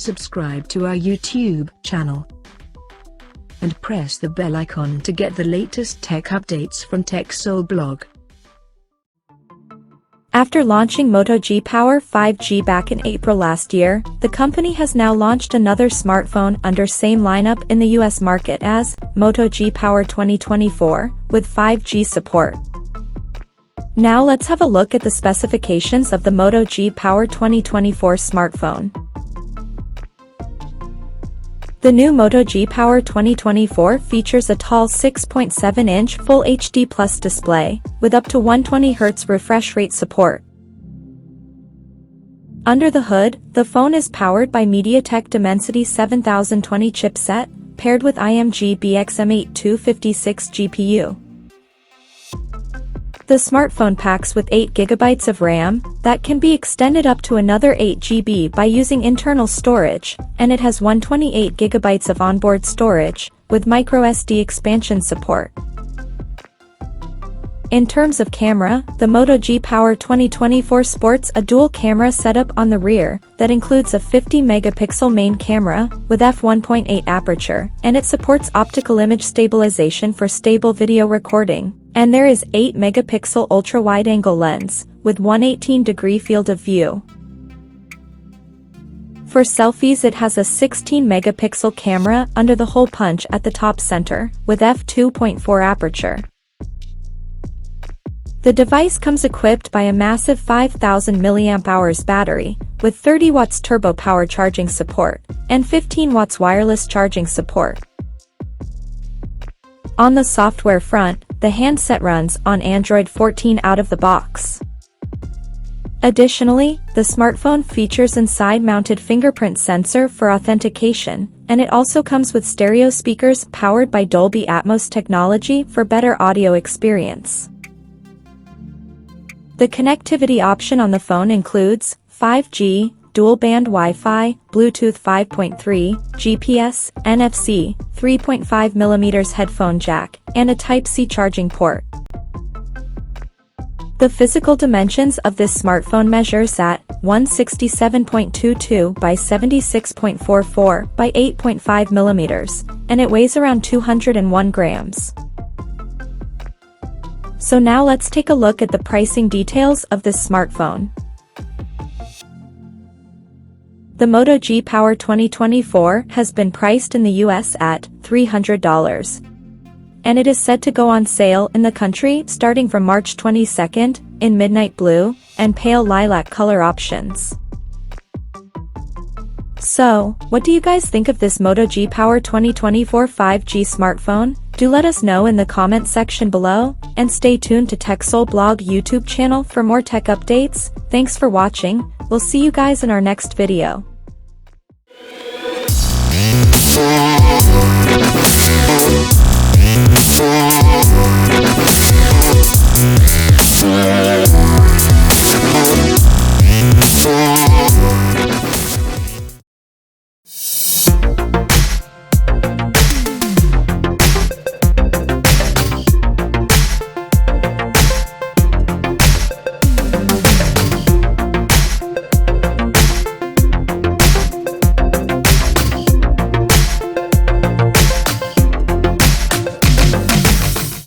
subscribe to our YouTube channel, and press the bell icon to get the latest tech updates from TechSole Blog. After launching Moto G Power 5G back in April last year, the company has now launched another smartphone under same lineup in the US market as Moto G Power 2024, with 5G support. Now let's have a look at the specifications of the Moto G Power 2024 smartphone. The new Moto G Power 2024 features a tall 6.7-inch Full HD Plus display, with up to 120Hz refresh rate support. Under the hood, the phone is powered by MediaTek Dimensity 7020 chipset, paired with IMG BXM8256 GPU. The smartphone packs with 8GB of RAM, that can be extended up to another 8GB by using internal storage, and it has 128GB of onboard storage, with microSD expansion support. In terms of camera, the Moto G Power 2024 sports a dual camera setup on the rear, that includes a 50-megapixel main camera, with f1.8 aperture, and it supports optical image stabilization for stable video recording. And there is 8-megapixel ultra-wide-angle lens, with 118-degree field of view. For selfies it has a 16-megapixel camera under the hole punch at the top center, with f2.4 aperture. The device comes equipped by a massive 5000 mAh battery, with 30 watts turbo power charging support, and 15 watts wireless charging support. On the software front, the handset runs on Android 14 out of the box. Additionally, the smartphone features an side-mounted fingerprint sensor for authentication, and it also comes with stereo speakers powered by Dolby Atmos technology for better audio experience. The connectivity option on the phone includes 5G, dual-band Wi-Fi, Bluetooth 5.3, GPS, NFC, 3.5mm headphone jack, and a Type-C charging port. The physical dimensions of this smartphone measures at 167.22 by 76.44 by 8.5mm, and it weighs around 201 grams. So now let's take a look at the pricing details of this smartphone. The Moto G Power 2024 has been priced in the US at $300. And it is set to go on sale in the country starting from March 22nd, in midnight blue and pale lilac color options. So, what do you guys think of this Moto G Power 2024 5G smartphone? Do let us know in the comment section below, and stay tuned to TechSole Blog YouTube channel for more tech updates. Thanks for watching, we'll see you guys in our next video.